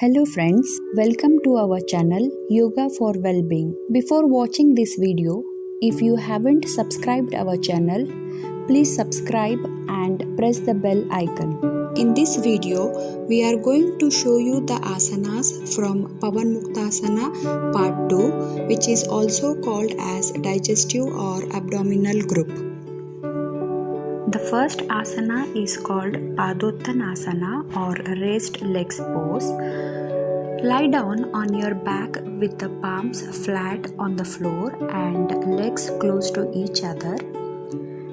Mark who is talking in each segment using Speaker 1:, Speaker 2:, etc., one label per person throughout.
Speaker 1: Hello friends, welcome to our channel Yoga for Wellbeing. Before watching this video, if you haven't subscribed our channel, please subscribe and press the bell icon. In this video, we are going to show you the asanas from Pavan Muktasana part 2, which is also called as digestive or abdominal group. The first asana is called Padottanasana or raised legs pose. Lie down on your back with the palms flat on the floor and legs close to each other.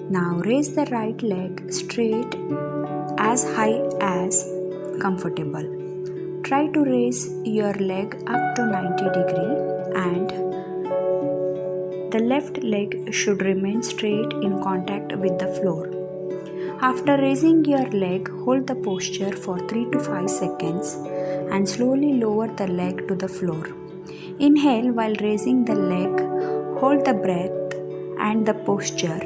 Speaker 1: Now raise the right leg straight as high as comfortable. Try to raise your leg up to 90 degrees and the left leg should remain straight in contact with the floor. After raising your leg, hold the posture for 3 to 5 seconds and slowly lower the leg to the floor. Inhale while raising the leg, hold the breath and the posture,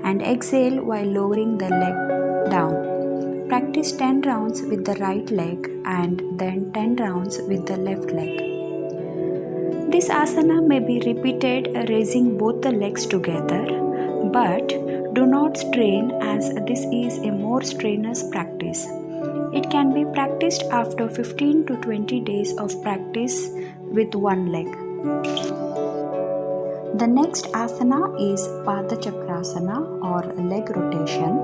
Speaker 1: and exhale while lowering the leg down. Practice 10 rounds with the right leg and then 10 rounds with the left leg. This asana may be repeated raising both the legs together, but do not strain as this is a more strenuous practice. It can be practiced after 15 to 20 days of practice with one leg. The next asana is Padachakrasana or leg rotation.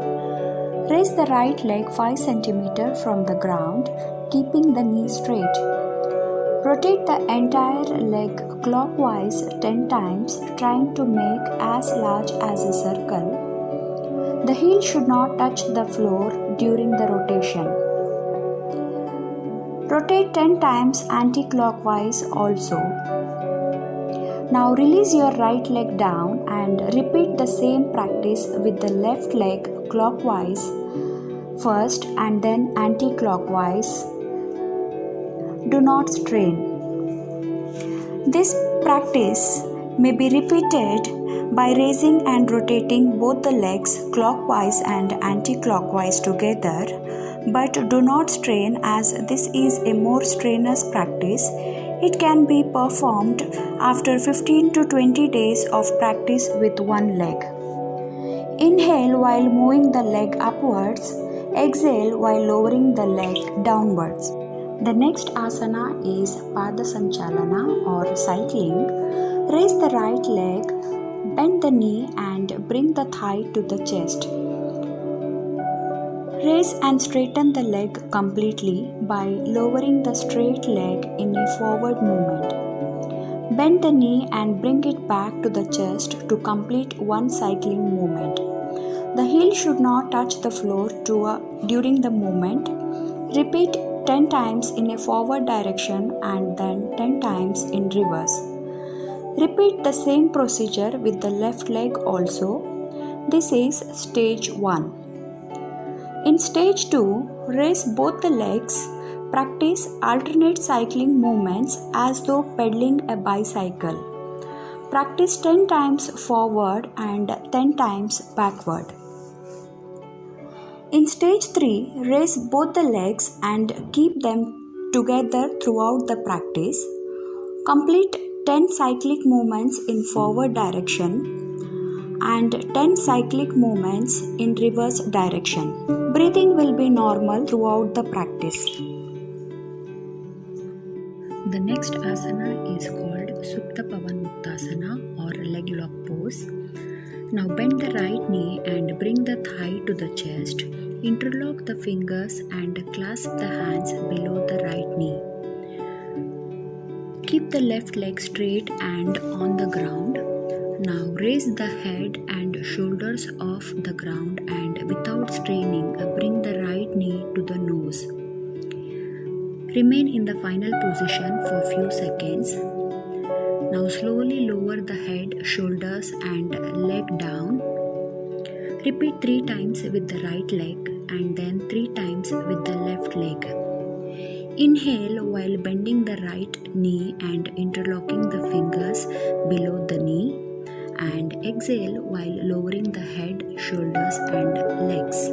Speaker 1: Raise the right leg 5 cm from the ground, keeping the knee straight. Rotate the entire leg clockwise 10 times, trying to make as large as a circle. The heel should not touch the floor during the rotation. Rotate 10 times anti-clockwise also. Now release your right leg down and repeat the same practice with the left leg clockwise first and then anti-clockwise. Do not strain. This practice may be repeated by raising and rotating both the legs clockwise and anti-clockwise together, but do not strain as this is a more strenuous practice. It can be performed after 15 to 20 days of practice with one leg. Inhale while moving the leg upwards, exhale while lowering the leg downwards. The next asana is Padasanchalana or cycling. Raise the right leg, bend the knee and bring the thigh to the chest. Raise and straighten the leg completely by lowering the straight leg in a forward movement. Bend the knee and bring it back to the chest to complete one cycling movement. The heel should not touch the floor during the movement. Repeat 10 times in a forward direction and then 10 times in reverse. Repeat the same procedure with the left leg also. This is stage 1. In stage 2, raise both the legs. Practice alternate cycling movements as though pedaling a bicycle. Practice 10 times forward and 10 times backward. In stage 3, raise both the legs and keep them together throughout the practice. Complete 10 cyclic movements in forward direction and 10 cyclic movements in reverse direction. Breathing will be normal throughout the practice. The next asana is called Supta Pavan Muktasana or leg lock pose. Now bend the right knee and bring the thigh to the chest. Interlock the fingers and clasp the hands below the right knee. Keep the left leg straight and on the ground. Now raise the head and shoulders off the ground and without straining, bring the right knee to the nose. Remain in the final position for a few seconds. Now slowly lower the head, shoulders and leg down. Repeat 3 times with the right leg and then 3 times with the left leg. Inhale while bending the right knee and interlocking the fingers below the knee, and exhale while lowering the head, shoulders and legs.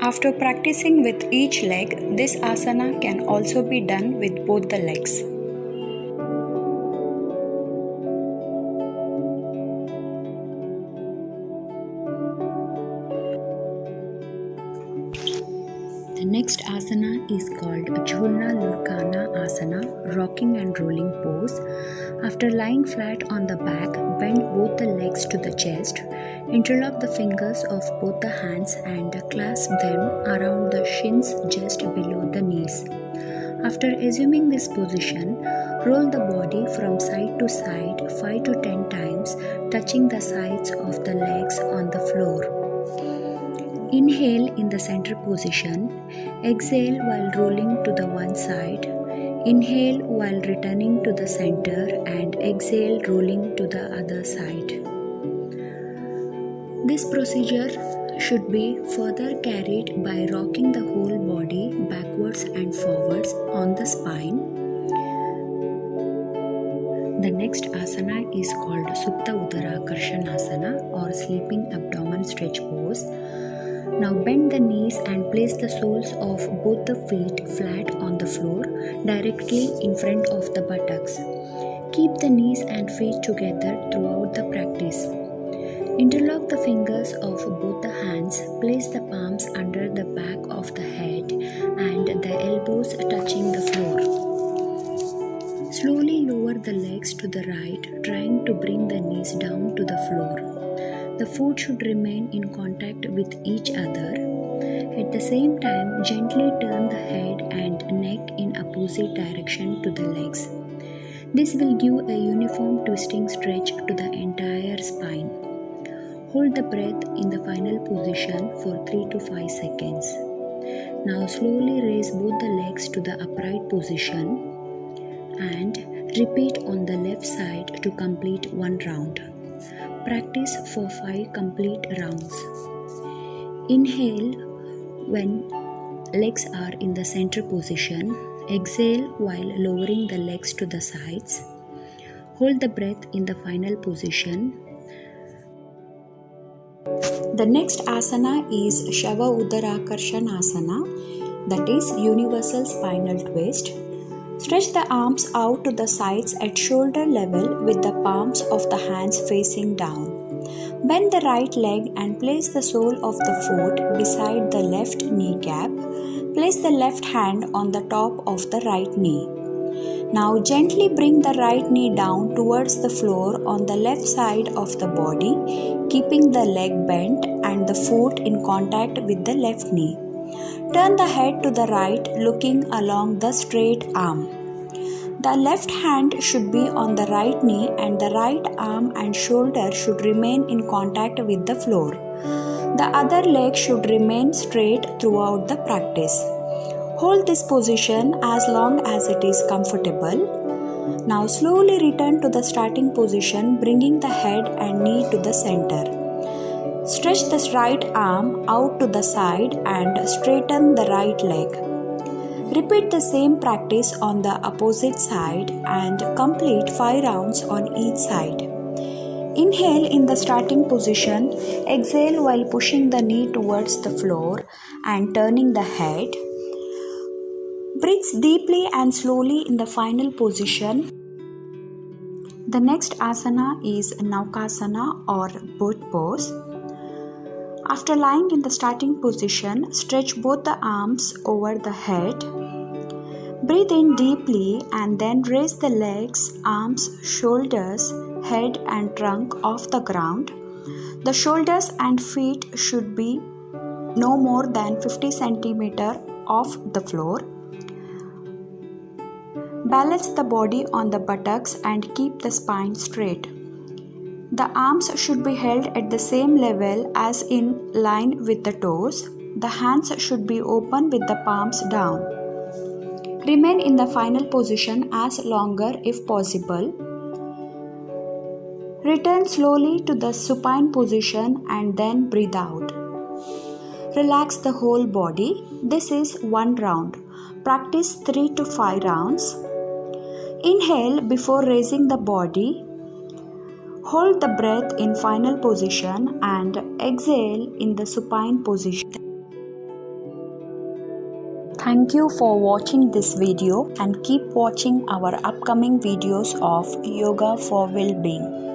Speaker 1: After practicing with each leg, this asana can also be done with both the legs. The next asana is called Jhulna Lurkana Asana, rocking and rolling pose. After lying flat on the back, bend both the legs to the chest. Interlock the fingers of both the hands and clasp them around the shins just below the knees. After assuming this position, roll the body from side to side 5 to 10 times, touching the sides of the legs on the floor. Inhale in the center position. Exhale while rolling to the one side. Inhale while returning to the center and exhale rolling to the other side. This procedure should be further carried by rocking the whole body backwards and forwards on the spine. The next asana is called Supta Uttarakarsanasana or sleeping abdomen stretch pose. Now bend the knees and place the soles of both the feet flat on the floor directly in front of the buttocks. Keep the knees and feet together throughout the practice. Interlock the fingers of both the hands, place the palms under the back of the head and the elbows touching the floor. Slowly lower the legs to the right, trying to bring the knees down to the floor. The foot should remain in contact with each other. At the same time, gently turn the head and neck in opposite direction to the legs. This will give a uniform twisting stretch to the entire spine. Hold the breath in the final position for 3 to 5 seconds. Now slowly raise both the legs to the upright position and repeat on the left side to complete one round. Practice for 5 complete rounds. Inhale when legs are in the center position. Exhale while lowering the legs to the sides. Hold the breath in the final position. The next asana is Shava Uttarakarsanasana, that is universal spinal twist. Stretch the arms out to the sides at shoulder level with the palms of the hands facing down. Bend the right leg and place the sole of the foot beside the left kneecap. Place the left hand on the top of the right knee. Now gently bring the right knee down towards the floor on the left side of the body, keeping the leg bent and the foot in contact with the left knee. Turn the head to the right, looking along the straight arm. The left hand should be on the right knee and the right arm and shoulder should remain in contact with the floor. The other leg should remain straight throughout the practice. Hold this position as long as it is comfortable. Now slowly return to the starting position, bringing the head and knee to the center. Stretch the right arm out to the side and straighten the right leg. Repeat the same practice on the opposite side and complete 5 rounds on each side. Inhale in the starting position, exhale while pushing the knee towards the floor and turning the head. Breathe deeply and slowly in the final position. The next asana is Naukasana or boat pose. After lying in the starting position, stretch both the arms over the head. Breathe in deeply and then raise the legs, arms, shoulders, head and trunk off the ground. The shoulders and feet should be no more than 50 cm off the floor. Balance the body on the buttocks and keep the spine straight. The arms should be held at the same level as in line with the toes. The hands should be open with the palms down. Remain in the final position as longer if possible. Return slowly to the supine position and then breathe out. Relax the whole body. This is one round. Practice 3 to 5 rounds. Inhale before raising the body. Hold the breath in final position and exhale in the supine position. Thank you for watching this video and keep watching our upcoming videos of Yoga for Well-being.